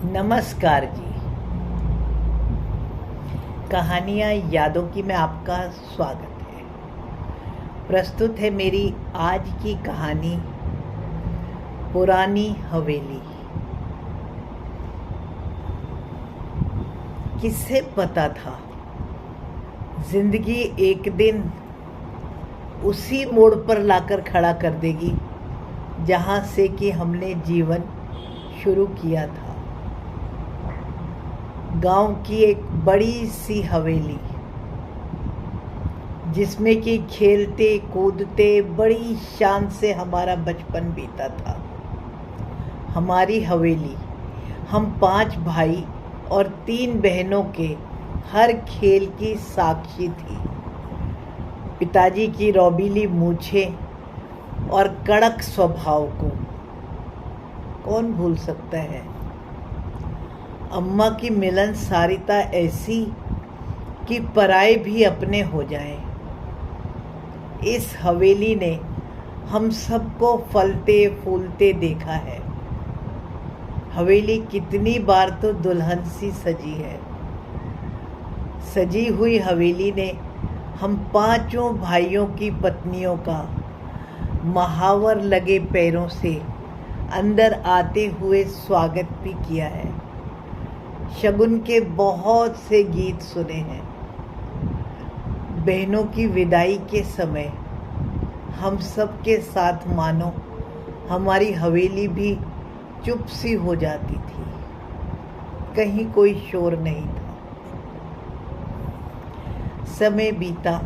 नमस्कार जी। कहानियाँ यादों की में आपका स्वागत है। प्रस्तुत है मेरी आज की कहानी पुरानी हवेली। किसे पता था जिंदगी एक दिन उसी मोड़ पर लाकर खड़ा कर देगी जहाँ से कि हमने जीवन शुरू किया था। गांव की एक बड़ी सी हवेली जिसमें कि खेलते कूदते बड़ी शान से हमारा बचपन बीता था। हमारी हवेली हम 5 भाई और 3 बहनों के हर खेल की साक्षी थी। पिताजी की रौबीली मूछें और कड़क स्वभाव को कौन भूल सकता है। अम्मा की मिलनसारिता ऐसी कि पराए भी अपने हो जाएं। इस हवेली ने हम सबको फलते फूलते देखा है। हवेली कितनी बार तो दुल्हन सी सजी है। सजी हुई हवेली ने हम 5 भाइयों की पत्नियों का महावर लगे पैरों से अंदर आते हुए स्वागत भी किया है। शगुन के बहुत से गीत सुने हैं। बहनों की विदाई के समय हम सब के साथ मानो हमारी हवेली भी चुप सी हो जाती थी। कहीं कोई शोर नहीं था। समय बीता।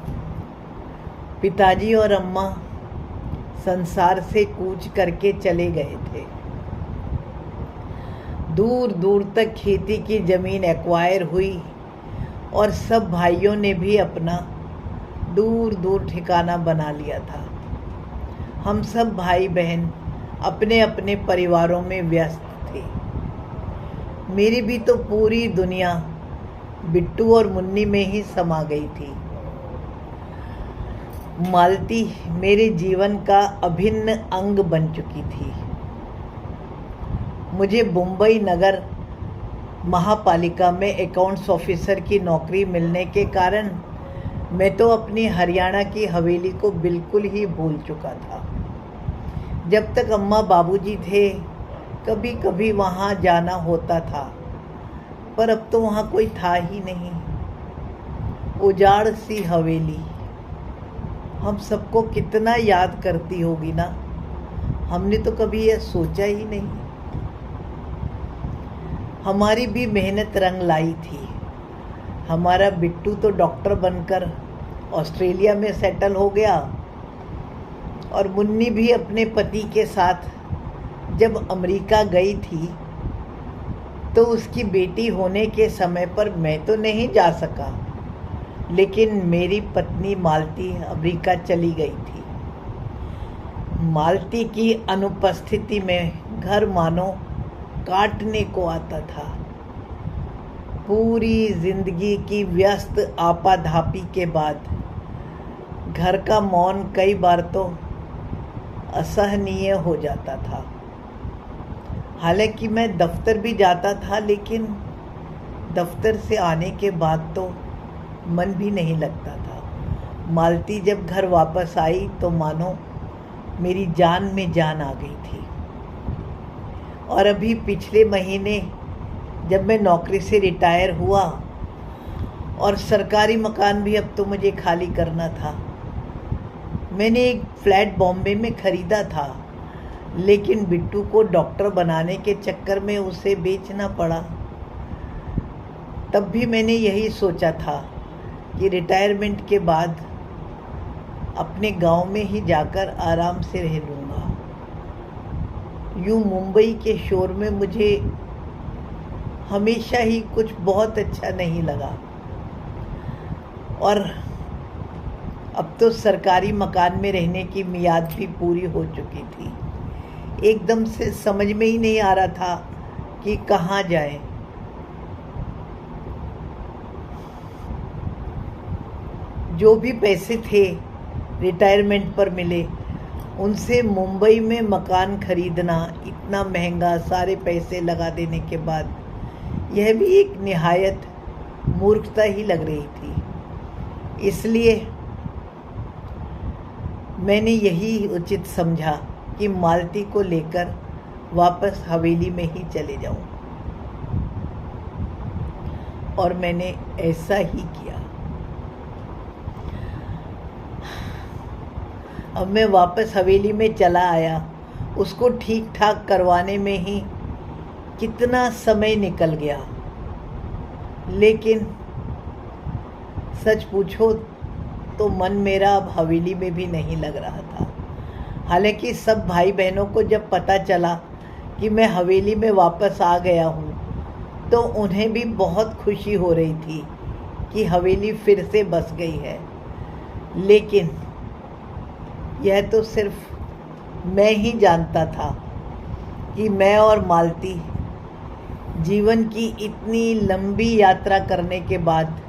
पिताजी और अम्मा संसार से कूच करके चले गए थे। दूर दूर तक खेती की ज़मीन एक्वायर हुई और सब भाइयों ने भी अपना दूर दूर ठिकाना बना लिया था। हम सब भाई बहन अपने अपने परिवारों में व्यस्त थे। मेरी भी तो पूरी दुनिया बिट्टू और मुन्नी में ही समा गई थी। मालती मेरे जीवन का अभिन्न अंग बन चुकी थी। मुझे मुंबई नगर महापालिका में अकाउंट्स ऑफिसर की नौकरी मिलने के कारण मैं तो अपनी हरियाणा की हवेली को बिल्कुल ही भूल चुका था। जब तक अम्मा बाबूजी थे कभी कभी वहाँ जाना होता था, पर अब तो वहाँ कोई था ही नहीं। उजाड़ सी हवेली हम सबको कितना याद करती होगी ना। हमने तो कभी यह सोचा ही नहीं। हमारी भी मेहनत रंग लाई थी। हमारा बिट्टू तो डॉक्टर बनकर ऑस्ट्रेलिया में सेटल हो गया और मुन्नी भी अपने पति के साथ जब अमेरिका गई थी तो उसकी बेटी होने के समय पर मैं तो नहीं जा सका, लेकिन मेरी पत्नी मालती अमेरिका चली गई थी। मालती की अनुपस्थिति में घर मानो काटने को आता था। पूरी जिंदगी की व्यस्त आपाधापी के बाद घर का मौन कई बार तो असहनीय हो जाता था। हालांकि मैं दफ्तर भी जाता था, लेकिन दफ्तर से आने के बाद तो मन भी नहीं लगता था। मालती जब घर वापस आई तो मानो मेरी जान में जान आ गई थी। और अभी पिछले महीने जब मैं नौकरी से रिटायर हुआ और सरकारी मकान भी अब तो मुझे खाली करना था। मैंने एक फ्लैट बॉम्बे में ख़रीदा था, लेकिन बिट्टू को डॉक्टर बनाने के चक्कर में उसे बेचना पड़ा। तब भी मैंने यही सोचा था कि रिटायरमेंट के बाद अपने गांव में ही जाकर आराम से रह लूँगा। यूँ मुंबई के शोर में मुझे हमेशा ही कुछ बहुत अच्छा नहीं लगा। और अब तो सरकारी मकान में रहने की मियाद भी पूरी हो चुकी थी। एकदम से समझ में ही नहीं आ रहा था कि कहाँ जाएं। जो भी पैसे थे रिटायरमेंट पर मिले, उनसे मुंबई में मकान खरीदना इतना महंगा, सारे पैसे लगा देने के बाद यह भी एक निहायत मूर्खता ही लग रही थी। इसलिए मैंने यही उचित समझा कि मालती को लेकर वापस हवेली में ही चले जाऊं, और मैंने ऐसा ही किया। अब मैं वापस हवेली में चला आया। उसको ठीक ठाक करवाने में ही कितना समय निकल गया, लेकिन सच पूछो तो मन मेरा अब हवेली में भी नहीं लग रहा था। हालांकि सब भाई बहनों को जब पता चला कि मैं हवेली में वापस आ गया हूँ, तो उन्हें भी बहुत खुशी हो रही थी कि हवेली फिर से बस गई है। लेकिन यह तो सिर्फ मैं ही जानता था कि मैं और मालती जीवन की इतनी लंबी यात्रा करने के बाद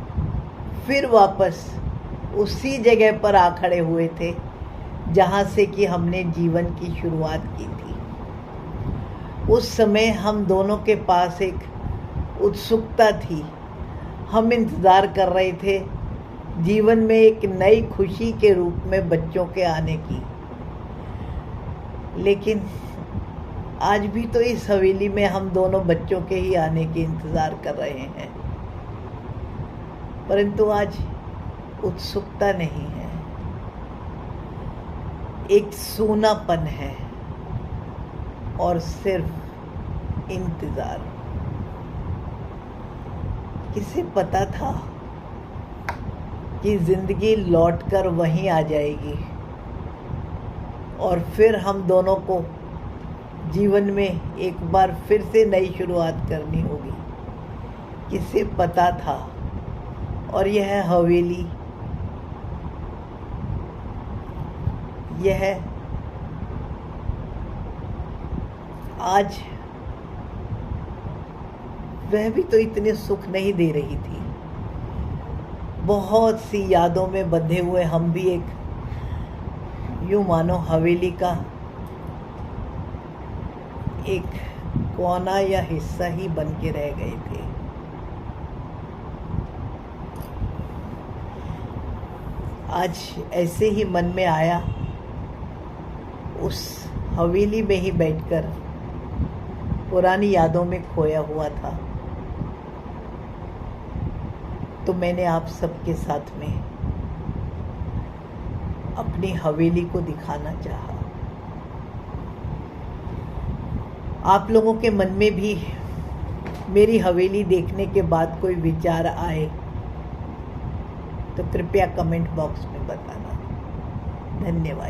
फिर वापस उसी जगह पर आ खड़े हुए थे जहाँ से कि हमने जीवन की शुरुआत की थी। उस समय हम दोनों के पास एक उत्सुकता थी। हम इंतज़ार कर रहे थे जीवन में एक नई खुशी के रूप में बच्चों के आने की। लेकिन आज भी तो इस हवेली में हम दोनों बच्चों के ही आने के इंतज़ार कर रहे हैं, परंतु आज उत्सुकता नहीं है, एक सूनापन है और सिर्फ इंतज़ार। किसे पता था कि ज़िंदगी लौटकर वहीं आ जाएगी और फिर हम दोनों को जीवन में एक बार फिर से नई शुरुआत करनी होगी। किसे पता था। और यह हवेली, यह आज वह भी तो इतने सुख नहीं दे रही थी। बहुत सी यादों में बंधे हुए हम भी एक यूं मानो हवेली का एक कोना या हिस्सा ही बन के रह गए थे। आज ऐसे ही मन में आया, उस हवेली में ही बैठकर पुरानी यादों में खोया हुआ था, तो मैंने आप सबके साथ में अपनी हवेली को दिखाना चाहा। आप लोगों के मन में भी मेरी हवेली देखने के बाद कोई विचार आए तो कृपया कमेंट बॉक्स में बताना। धन्यवाद।